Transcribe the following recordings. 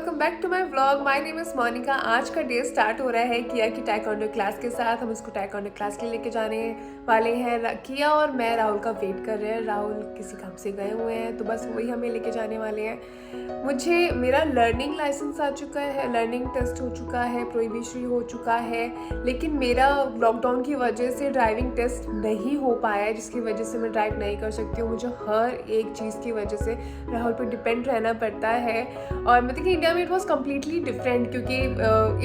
Welcome back to my vlog. My name is Monika. आज का day start हो रहा है किया की टाइकोंडो क्लास के साथ। हम इसको टाइकोंडो क्लास के लिए लेके जाने वाले हैं। किया और मैं राहुल का वेट कर रहे हैं। राहुल किसी काम से गए हुए हैं तो बस वही हमें लेके जाने वाले हैं। मुझे मेरा लर्निंग लाइसेंस आ चुका है, लर्निंग टेस्ट हो चुका है, प्रोहिबिटरी हो चुका है, लेकिन मेरा लॉकडाउन की वजह से ड्राइविंग टेस्ट नहीं हो पाया है, जिसकी वजह से मैं ड्राइव नहीं कर सकती हूँ। मुझे हर एक चीज़ की वजह से राहुल पर डिपेंड रहना पड़ता है। और मतलब कि इंडिया में इट वॉज कम्प्लीटली डिफरेंट, क्योंकि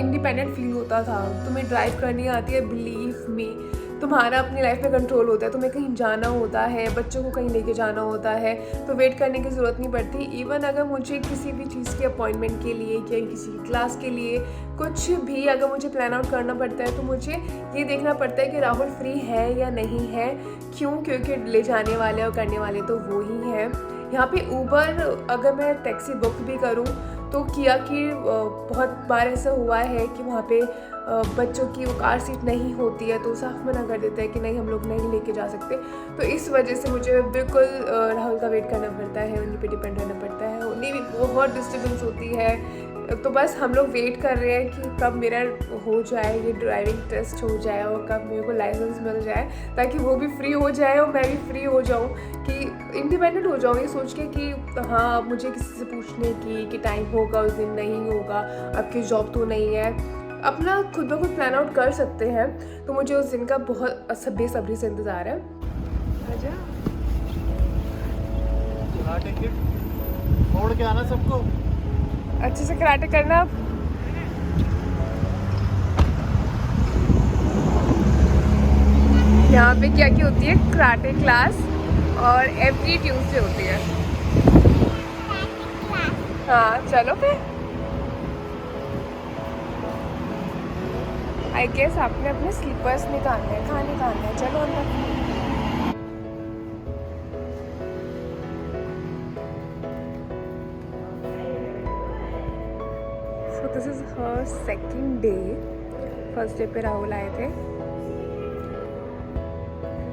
इंडिपेंडेंट फील होता था। तुम्हें ड्राइव करनी आती है, बिलीव मी, तुम्हारा अपनी लाइफ में कंट्रोल होता है। तुम्हें कहीं जाना होता है, बच्चों को कहीं लेके जाना होता है, तो वेट करने की ज़रूरत नहीं पड़ती। इवन अगर मुझे किसी भी चीज़ की अपॉइंटमेंट के लिए या किसी क्लास के लिए कुछ भी अगर मुझे प्लान आउट करना पड़ता है तो मुझे ये देखना पड़ता है कि राहुल फ्री है या नहीं है। क्यों? क्योंकि ले जाने वाले और करने वाले तो वो ही हैं। यहाँ पे ऊबर अगर मैं टैक्सी बुक भी करूँ तो किया कि बहुत बार ऐसा हुआ है कि वहाँ पे बच्चों की वो कार सीट नहीं होती है, तो साफ मना कर देता है कि नहीं, हम लोग नहीं लेके जा सकते। तो इस वजह से मुझे बिल्कुल राहुल का वेट करना पड़ता है, उन्हीं पे डिपेंड रहना पड़ता है। उन्हें भी बहुत डिस्टर्बेंस होती है। तो बस हम लोग वेट कर रहे हैं कि कब मेरा हो जाए, ये ड्राइविंग टेस्ट हो जाए और कब मेरे को लाइसेंस मिल जाए, ताकि वो भी फ्री हो जाए और मैं भी फ्री हो जाऊँ, कि इंडिपेंडेंट हो जाऊँ, ये सोच के कि हाँ, मुझे किसी से पूछने की कि टाइम होगा उस दिन, नहीं होगा, आपकी जॉब तो नहीं है, अपना खुद ब खुद प्लान आउट कर सकते हैं। तो मुझे उस दिन का बहुत बेसब्री से इंतज़ार है। आजा, छोड़ के आना सबको, अच्छे से कराटे करना। यहाँ पे क्या क्या होती है? कराटे क्लास, और एवरी ट्यूसडे होती है। हाँ चलो फिर। आई गेस आपने अपने स्लीपर्स निकालने हैं। कहाँ निकालने हैं? चलो अंदर। So this is her second day. First day पे राहुल आए थे।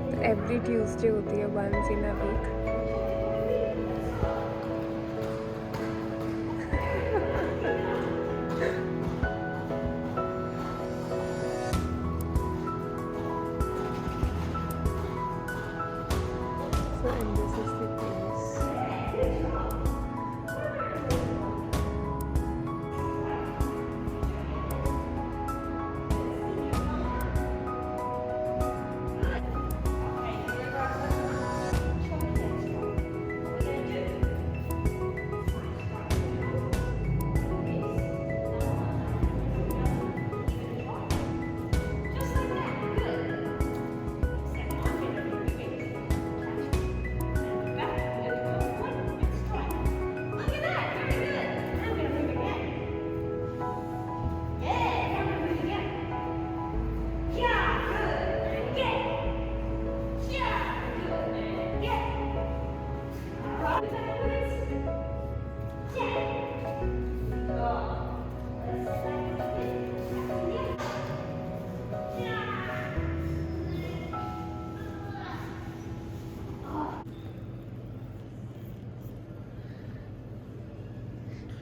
तो एवरी ट्यूसडे होती है, once in a week. So and this is the place.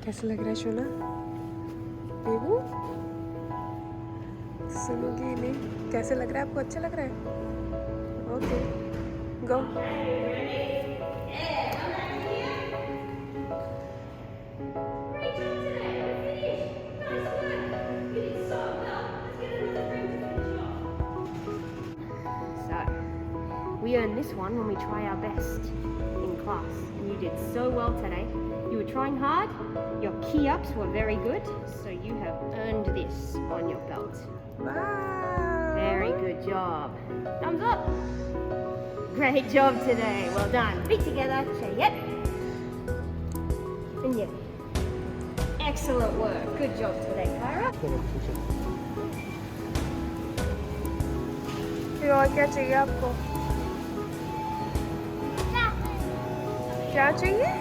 कैसा लग रहा है शोना? बेबू सुनोगी नहीं? कैसे लग रहा है आपको? अच्छा लग रहा है? Okay go. We earn this one when we try our best in class, and you did so well today. You were trying hard, your key ups were very good, so you have earned this on your belt. Wow. Very good job. Thumbs up. Great job today. Well done. Feet together. Say yep. And yep. Excellent work. Good job today, Kyra. फिर और क्या चाहिए आपको? क्या चाहिए?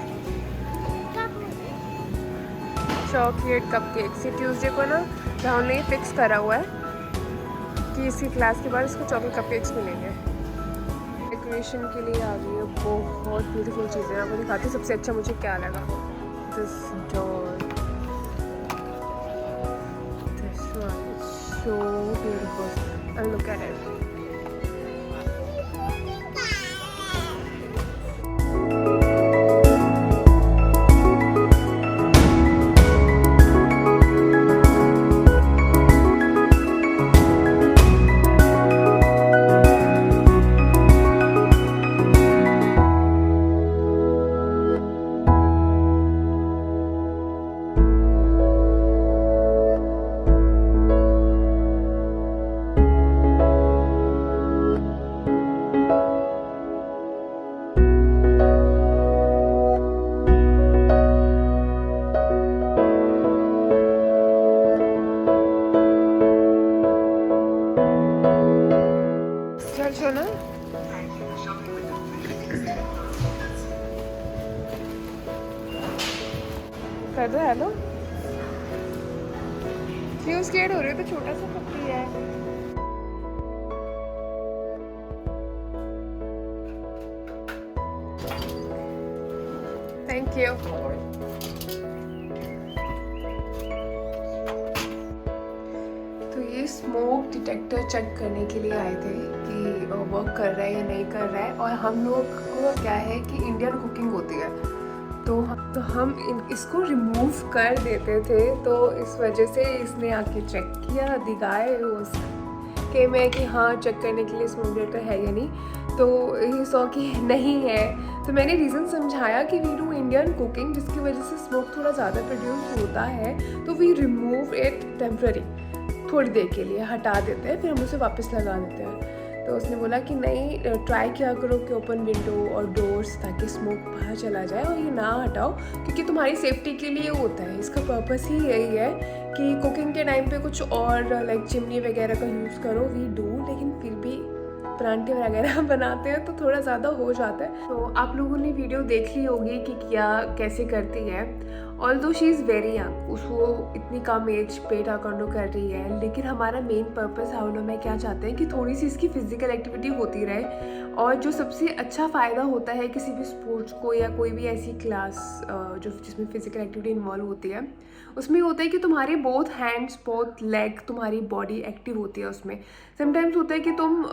Chocolate cupcakes. ये Tuesday को ना राहुल ने फिक्स करा हुआ है कि इसी क्लास के बाद इसको चॉकलेट कपकेक्स मिलेंगे। डेकोरेशन के लिए आ गई है, बहुत ब्यूटीफुल चीज़ें। आपको दिखाती हूँ सबसे अच्छा मुझे क्या लगा। This doll so beautiful and look at it. चल ना कर दो हेलो। क्यों स्केर्ड हो रही हो? तो छोटा सा पप्पी है। Thank you. तो ये स्मोक डिटेक्टर चेक करने के लिए आए थे कि वर्क कर रहा है या नहीं कर रहा है। और हम लोग को क्या है कि इंडियन कुकिंग होती है तो हम इसको रिमूव कर देते थे, तो इस वजह से इसने आके चेक किया दिखाए के मैं कि हाँ चेक करने के लिए स्मोक डिटेक्टर है या नहीं। तो ये सौ कि नहीं है। तो मैंने रीज़न समझाया कि वी डू इंडियन कुकिंग जिसकी वजह से स्मोक थोड़ा ज़्यादा प्रोड्यूस होता है, तो वी रिमूव इट टेम्प्ररी, थोड़ी देर के लिए हटा देते हैं, फिर हम उसे वापस लगा देते हैं। तो उसने बोला कि नहीं, ट्राई किया करो कि ओपन विंडो और डोर्स ताकि स्मोक बाहर चला जाए और ये ना हटाओ, क्योंकि तुम्हारी सेफ्टी के लिए होता है। इसका पर्पस ही यही है कि कुकिंग के टाइम पे कुछ और लाइक चिमनी वगैरह का यूज़ करो, वी डू, लेकिन फिर भी परांठे वगैरह बनाते हैं तो थोड़ा ज़्यादा हो जाता है। तो आप लोगों ने वीडियो देख ली होगी कि क्या कैसे करती है। Although she is very young, उसको इतनी कम एज पे टाइक्वांडो कर रही है, लेकिन हमारा मेन पर्पस हाउलो में क्या चाहते हैं कि थोड़ी सी इसकी फिजिकल एक्टिविटी होती रहे। और जो सबसे अच्छा फ़ायदा होता है किसी भी स्पोर्ट्स को या कोई भी ऐसी क्लास जो जिसमें फिजिकल एक्टिविटी इन्वॉल्व होती है, उसमें होता है कि तुम्हारे बोथ हैंड्स बोथ लेग, तुम्हारी बॉडी एक्टिव होती है उसमें। समटाइम्स होता है कि तुम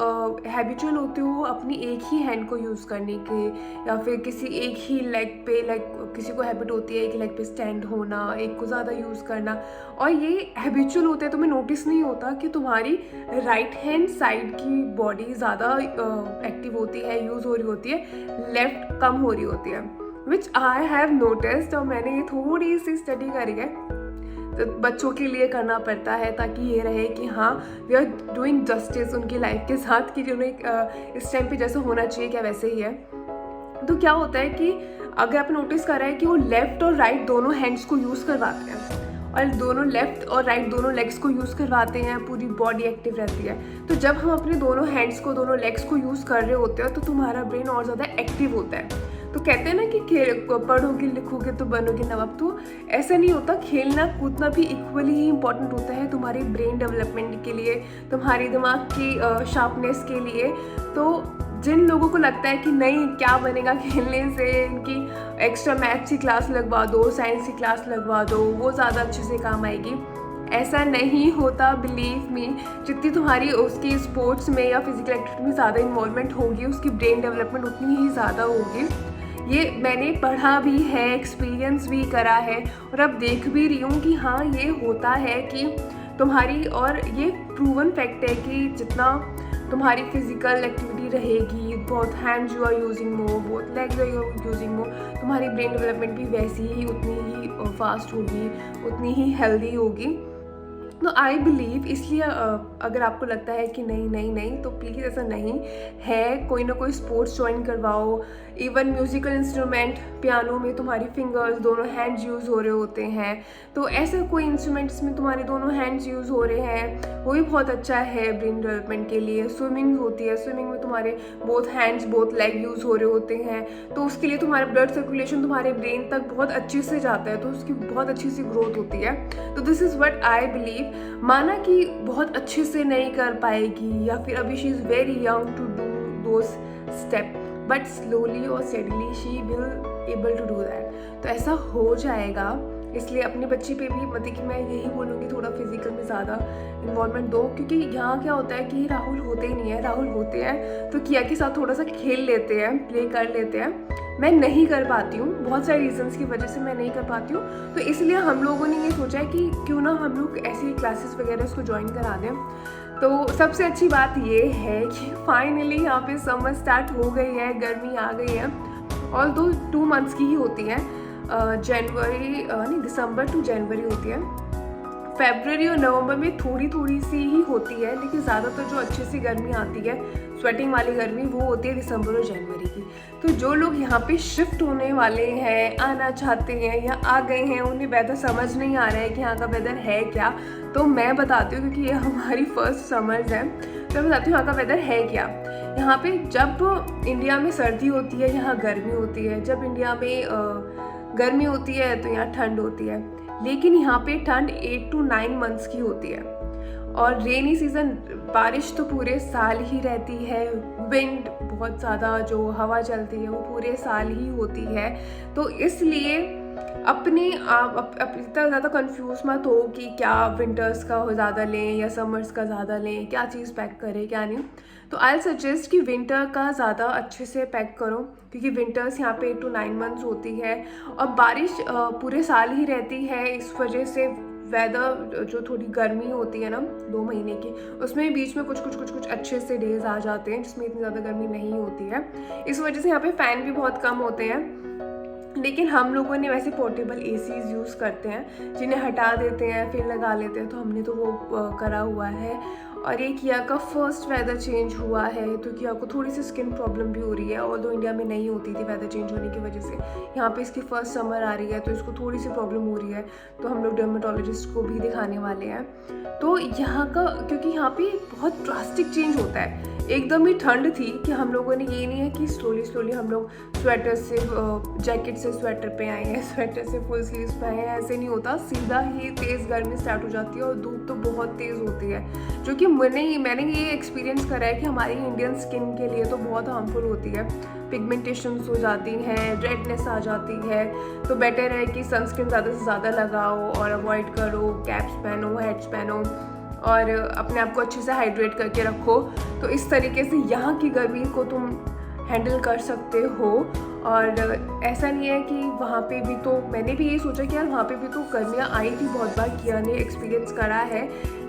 हैबिचुअल होते हो अपनी एक ही हैंड को यूज़ करने के, या फिर किसी एक ही लेग पे, लाइक किसी को हैबिट होती है एक लेग पे स्टैंड होना, एक को ज़्यादा यूज़ करना, और ये हैबिचुअल होता है, तुम्हें नोटिस नहीं होता कि तुम्हारी राइट हैंड साइड की बॉडी ज़्यादा एक्टिव होती है, यूज़ हो रही होती है, लेफ्ट कम हो रही होती है, विच आई हैव नोटिस्ड। और मैंने ये थोड़ी सी स्टडी करी है, तो बच्चों के लिए करना पड़ता है ताकि ये रहे कि हाँ वी आर डूइंग जस्टिस उनकी लाइफ के साथ, कि उन्हें इस टाइम पे जैसा होना चाहिए क्या वैसे ही है। तो क्या होता है कि अगर आप नोटिस कर रहे हैं कि वो लेफ़्ट और राइट दोनों हैंड्स को यूज़ करवाते हैं और दोनों लेफ़्ट और राइट दोनों लेग्स को यूज़ करवाते हैं, पूरी बॉडी एक्टिव रहती है। तो जब हम अपने दोनों हैंड्स को दोनों लेग्स को यूज़ कर रहे होते हैं तो तुम्हारा ब्रेन और ज़्यादा एक्टिव होता है। तो कहते हैं ना कि पढ़ोगे लिखोगे तो बनोगे नवाब, तो ऐसा नहीं होता। खेलना कूदना भी इक्वली ही इंपॉर्टेंट होता है तुम्हारी ब्रेन डेवलपमेंट के लिए, तुम्हारी दिमाग की शार्पनेस के लिए। तो जिन लोगों को लगता है कि नहीं क्या बनेगा खेलने से, इनकी एक्स्ट्रा मैथ्स की क्लास लगवा दो, साइंस की क्लास लगवा दो, वो ज़्यादा अच्छे से काम आएगी, ऐसा नहीं होता। बिलीव मी, जितनी तुम्हारी उसकी स्पोर्ट्स में या फिजिकल एक्टिविटी में ज़्यादा इन्वॉल्वमेंट होगी, उसकी ब्रेन डेवलपमेंट उतनी ही ज़्यादा होगी। ये मैंने पढ़ा भी है, एक्सपीरियंस भी करा है, और अब देख भी रही हूँ कि हाँ ये होता है कि तुम्हारी, और ये प्रूवन फैक्ट है कि जितना तुम्हारी फिजिकल एक्टिविटी रहेगी, बहुत hands you are using more, बहुत legs you are using more, तुम्हारी ब्रेन डेवलपमेंट भी वैसी ही उतनी ही फास्ट होगी, उतनी ही हेल्दी होगी। तो आई बिलीव, इसलिए अगर आपको लगता है कि नहीं नहीं नहीं, तो प्लीज़ ऐसा नहीं है। कोई ना कोई स्पोर्ट्स ज्वाइन करवाओ। इवन म्यूज़िकल इंस्ट्रूमेंट, पियानो में तुम्हारी फिंगर्स दोनों हैंड्स यूज़ हो रहे होते हैं, तो ऐसा कोई इंस्ट्रूमेंट्स में तुम्हारे दोनों हैंड्स यूज़ हो रहे हैं, वो भी बहुत अच्छा है ब्रेन डेवलपमेंट के लिए। स्विमिंग होती है, स्विमिंग में तुम्हारे both hands both leg use हो रहे होते हैं, तो उसके लिए तुम्हारा ब्लड सर्कुलेशन तुम्हारे ब्रेन तक बहुत अच्छे से जाता है, तो उसकी बहुत अच्छी सी ग्रोथ होती है। तो this is what I believe. माना कि बहुत अच्छे से नहीं कर पाएगी, या फिर अभी she is very young to do those step, but slowly और steadily she will able to do that. तो ऐसा हो जाएगा। इसलिए अपने बच्चे पे भी मतलब कि मैं यही बोलूँगी थोड़ा फिजिकल में ज़्यादा इन्वॉल्वमेंट दो, क्योंकि यहाँ क्या होता है कि राहुल होते ही नहीं है, राहुल होते हैं तो किया के साथ थोड़ा सा खेल लेते हैं, प्ले कर लेते हैं। मैं नहीं कर पाती हूँ, बहुत सारे रीजंस की वजह से मैं नहीं कर पाती हूँ, तो इसलिए हम लोगों ने ये सोचा है कि क्यों ना हम लोग ऐसी क्लासेस वगैरह उसको ज्वाइन करा दें। तो सबसे अच्छी बात ये है कि फाइनली यहाँ पे समर स्टार्ट हो गई है, गर्मी आ गई है। और 2 मंथ्स की ही होती है, जनवरी नहीं दिसंबर टू जनवरी होती है। फरवरी और नवंबर में थोड़ी थोड़ी सी ही होती है, लेकिन ज़्यादातर जो अच्छे से गर्मी आती है, स्वेटिंग वाली गर्मी, वो होती है दिसंबर और जनवरी की। तो जो लोग यहाँ पे शिफ्ट होने वाले हैं, आना चाहते हैं या आ गए हैं, उन्हें वेदर समझ नहीं आ रहा है कि यहाँ का वेदर है क्या, तो मैं बताती हूँ, क्योंकि ये हमारी फर्स्ट समर्स है, तो मैं बताती हूँ यहाँ का वेदर है क्या। यहाँ पे जब इंडिया में सर्दी होती है, यहाँ गर्मी होती है। जब इंडिया में गर्मी होती है तो यहाँ ठंड होती है, लेकिन यहाँ पे ठंड 8 to 9 मंथ्स की होती है। और रेनी सीज़न, बारिश तो पूरे साल ही रहती है, विंड बहुत ज़्यादा जो हवा चलती है वो पूरे साल ही होती है। तो इसलिए अपने आप इतना ज़्यादा कंफ्यूज मत हो कि क्या विंटर्स का ज़्यादा लें या समर्स का ज़्यादा लें, क्या चीज़ पैक करें क्या नहीं। तो आई सजेस्ट कि विंटर का ज़्यादा अच्छे से पैक करो, क्योंकि विंटर्स यहाँ पे 8 to 9 मंथ्स होती है और बारिश पूरे साल ही रहती है। इस वजह से वेदर जो थोड़ी गर्मी होती है ना 2 महीने की, उसमें बीच में कुछ अच्छे से डेज आ जाते हैं जिसमें इतनी ज़्यादा गर्मी नहीं होती है। इस वजह से यहाँ पे फ़ैन भी बहुत कम होते हैं, लेकिन हम लोगों ने वैसे पोर्टेबल एसीज यूज़ करते हैं जिन्हें हटा देते हैं फिर लगा लेते हैं, तो हमने तो वो करा हुआ है। और ये किया का फर्स्ट वेदर चेंज हुआ है, तो किया को थोड़ी सी स्किन प्रॉब्लम भी हो रही है, और इंडिया में नहीं होती थी वेदर चेंज होने की वजह से। यहाँ पे इसकी फर्स्ट समर आ रही है तो इसको थोड़ी सी प्रॉब्लम हो रही है, तो हम लोग डर्मेटोलॉजिस्ट को भी दिखाने वाले हैं। तो यहाँ का, क्योंकि यहाँ पे बहुत ड्रास्टिक चेंज होता है, एकदम ही ठंड थी कि हम लोगों ने, ये नहीं है कि स्लोली हम लोग स्वेटर से जैकेट से स्वेटर पे आए हैं, स्वेटर से फुल स्लीव्स पे आए हैं, ऐसे नहीं होता। सीधा ही तेज़ गर्मी स्टार्ट हो जाती है और धूप तो बहुत तेज़ होती है, जो कि मैंने ये एक्सपीरियंस करा है कि हमारी इंडियन स्किन के लिए तो बहुत हार्मफुल होती है। पिगमेंटेशंस हो जाती हैं, रेडनेस आ जाती है, तो बेटर है कि सनस्क्रीन ज़्यादा से ज़्यादा लगाओ और अवॉइड करो, कैप्स पहनो, हेड्स पहनो और अपने आप को अच्छे से हाइड्रेट करके रखो। तो इस तरीके से यहाँ की गर्मी को तुम हैंडल कर सकते हो। और ऐसा नहीं है कि वहाँ पे भी, तो मैंने भी ये सोचा कि यार वहाँ पे भी तो गर्मियाँ आई थी बहुत बार, किया ने एक्सपीरियंस करा है,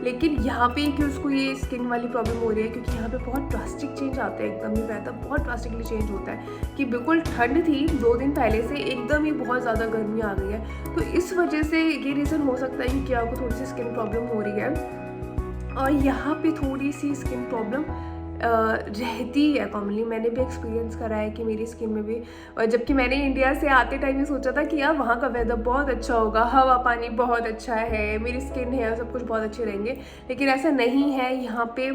लेकिन यहाँ पे कि उसको ये स्किन वाली प्रॉब्लम हो रही है, क्योंकि यहाँ पे बहुत ड्रास्टिक चेंज आता है, एकदम ही वेदर बहुत ड्रास्टिकली चेंज होता है कि बिल्कुल ठंड थी 2 दिन पहले से एकदम ही बहुत ज़्यादा गर्मी आ गई है। तो इस वजह से ये रीज़न हो सकता है कि क्या आपको थोड़ी सी स्किन प्रॉब्लम हो रही है, और यहाँ पे थोड़ी सी स्किन प्रॉब्लम रहती है कॉमनली। मैंने भी एक्सपीरियंस करा है कि मेरी स्किन में भी, और जबकि मैंने इंडिया से आते टाइम ये सोचा था कि यार वहाँ का वेदर बहुत अच्छा होगा, हवा पानी बहुत अच्छा है, मेरी स्किन है, सब कुछ बहुत अच्छे रहेंगे, लेकिन ऐसा नहीं है। यहाँ पे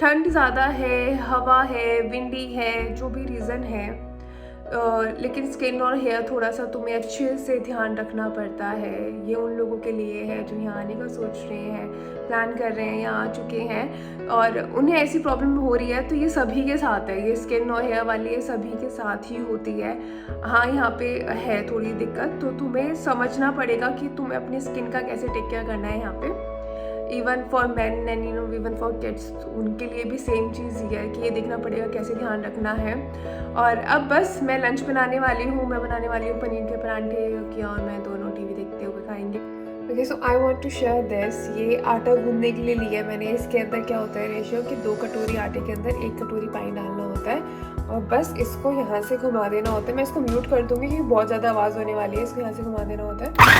ठंड ज़्यादा है, हवा है, विंडी है, जो भी रीज़न है, लेकिन स्किन और हेयर थोड़ा सा तुम्हें अच्छे से ध्यान रखना पड़ता है। ये उन लोगों के लिए है जो यहाँ आने का सोच रहे हैं, प्लान कर रहे हैं या आ चुके हैं और उन्हें ऐसी प्रॉब्लम हो रही है। तो ये सभी के साथ है, ये स्किन और हेयर वाली ये सभी के साथ ही होती है। हाँ, यहाँ पे है थोड़ी दिक्कत, तो तुम्हें समझना पड़ेगा कि तुम्हें अपनी स्किन का कैसे टेक केयर करना है यहाँ पे। Even for man and even for kids, उनके लिए भी सेम चीज़ ही है कि ये देखना पड़ेगा कैसे ध्यान रखना है। और अब बस मैं लंच बनाने वाली हूँ, मैं बनाने वाली हूँ पनीर के परांठे की, और मैं दोनों टीवी देखते हुए खाएंगे। Okay, so I want to share this. ये आटा गूंदने के लिए लिया मैंने। इसके अंदर क्या होता है रेशियो कि 2 कटोरी आटे के अंदर 1 कटोरी पानी डालना होता है, और बस इसको यहाँ से घुमा देना होता है। मैं इसको म्यूट कर दूँगी क्योंकि बहुत ज़्यादा आवाज़ होने वाली है। इसको यहाँ से घुमा देना होता है।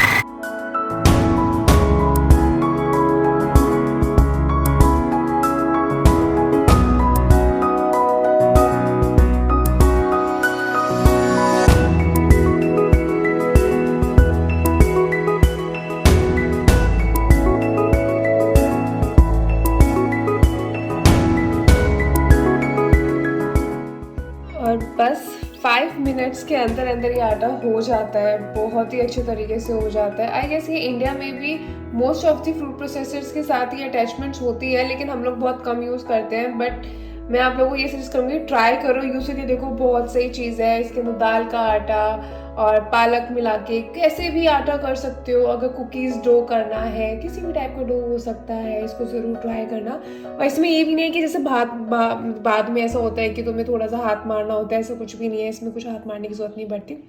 और बस 5 मिनट्स के अंदर अंदर ये आटा हो जाता है, बहुत ही अच्छे तरीके से हो जाता है। आई गेस ये इंडिया में भी most of the food processors के साथ ये अटैचमेंट्स होती है, लेकिन हम लोग बहुत कम यूज़ करते हैं। बट मैं आप लोगों को ये सजेस्ट करूँगी, ट्राई करो, यूज़ करके देखो, बहुत सही चीज़ है। इसके अंदर दाल का आटा और पालक मिला के बाद भी आटा कर सकते हो। अगर कुकीज़ डो करना है, किसी भी टाइप का डो हो सकता है, इसको ज़रूर ट्राई करना। और इसमें ये भी नहीं है कि जैसे बाद में ऐसा होता है कि तुम्हें थोड़ा सा हाथ मारना होता है, ऐसा कुछ भी नहीं है। इसमें कुछ हाथ मारने की ज़रूरत नहीं पड़ती।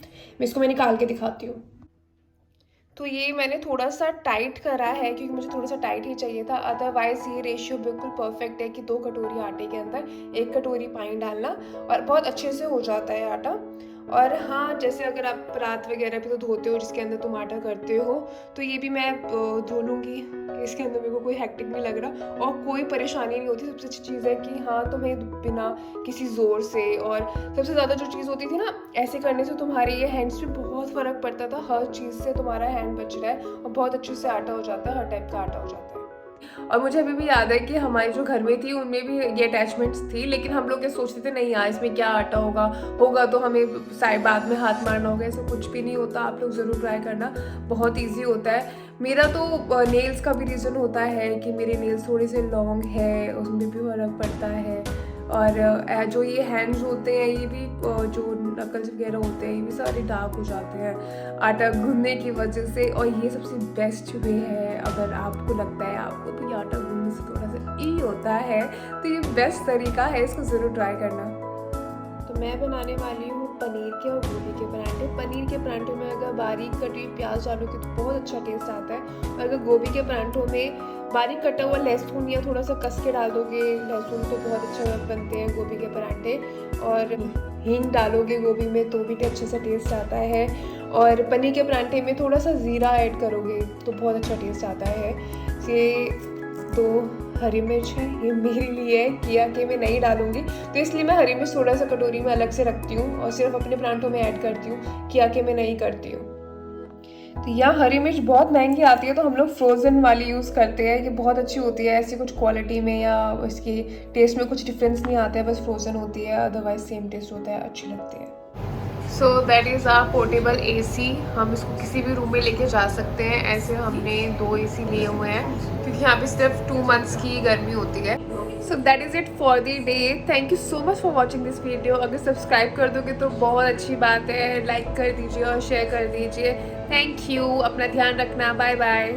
मैं निकाल के दिखाती हूँ। तो ये मैंने थोड़ा सा टाइट करा है क्योंकि मुझे थोड़ा सा टाइट ही चाहिए था, अदरवाइज़ ये रेशियो बिल्कुल परफेक्ट है कि 2 कटोरी आटे के अंदर 1 कटोरी पानी डालना और बहुत अच्छे से हो जाता है आटा। और हाँ, जैसे अगर आप परात वगैरह पे तो धोते हो जिसके अंदर तुम आटा करते हो, तो ये भी मैं धो लूँगी। इसके अंदर मेरे को कोई हेक्टिक नहीं लग रहा और कोई परेशानी नहीं होती। सबसे अच्छी चीज़ है कि हाँ, तुम्हें बिना किसी ज़ोर से, और सबसे ज़्यादा जो चीज़ होती थी ना, ऐसे करने से तुम्हारे ये हैंड्स पे बहुत फ़र्क पड़ता था। हर चीज़ से तुम्हारा हैंड बच रहा है और बहुत अच्छे से आटा हो जाता है, हर टाइप का आटा हो जाता है। और मुझे अभी भी याद है कि हमारी जो घर में थी उनमें भी ये अटैचमेंट्स थी, लेकिन हम लोग ये सोचते थे नहीं यार इसमें क्या आटा होगा तो हमें बाद में हाथ मारना होगा। ऐसा कुछ भी नहीं होता, आप लोग ज़रूर ट्राई करना, बहुत ईजी होता है। मेरा तो नेल्स का भी रीज़न होता है कि मेरे नेल्स थोड़े से लॉन्ग है, उसमें भी फ़र्क पड़ता है। और जो ये हैंड्स होते हैं, ये भी जो नकल्स वगैरह होते हैं, ये भी सारे डार्क हो जाते हैं आटा गूंदने की वजह से। और ये सबसे बेस्ट वे है, अगर आपको लगता है आपको भी आटा गूंदने से थोड़ा सा ई होता है तो ये बेस्ट तरीका है, इसको ज़रूर ट्राई करना। तो मैं बनाने वाली हूँ पनीर के और गोभी के पराठे। पनीर के पराठों में अगर बारीक कटी हुई प्याज डालोगे तो बहुत अच्छा टेस्ट आता है, और अगर गोभी के पराठों में बारीक कटा हुआ लहसुन या थोड़ा सा कस के डाल दोगे लहसुन तो बहुत अच्छा बनते हैं गोभी के पराठे। और हींग डालोगे गोभी में तो भी अच्छे से टेस्ट आता है। और पनीर के पराठे में थोड़ा सा ज़ीरा ऐड करोगे तो बहुत अच्छा टेस्ट आता है। ये 2 हरी मिर्च है, ये मेरे लिए है, किया कि मैं नहीं डालूंगी तो इसलिए मैं हरी मिर्च थोड़ा सा कटोरी में अलग से रखती हूँ और सिर्फ अपने पराठों में ऐड करती हूँ, किया कि मैं नहीं करती हूँ। तो यहाँ हरी मिर्च बहुत महंगी आती है तो हम लोग फ्रोज़न वाली यूज़ करते हैं, ये बहुत अच्छी होती है। ऐसी कुछ क्वालिटी में या इसके टेस्ट में कुछ डिफरेंस नहीं आता है, बस फ्रोज़न होती है, अदरवाइज सेम टेस्ट होता है, अच्छी लगती है। So that is our portable AC। हम इसको किसी भी रूम में लेके जा सकते हैं। ऐसे हमने 2 AC लिए हुए हैं क्योंकि यहाँ पे सिर्फ 2 मंथ्स की गर्मी होती है। So that is it for the day. Thank you so much for watching this video. अगर सब्सक्राइब कर दोगे तो बहुत अच्छी बात है, लाइक कर दीजिए और शेयर कर दीजिए। थैंक यू, अपना ध्यान रखना, बाय बाय।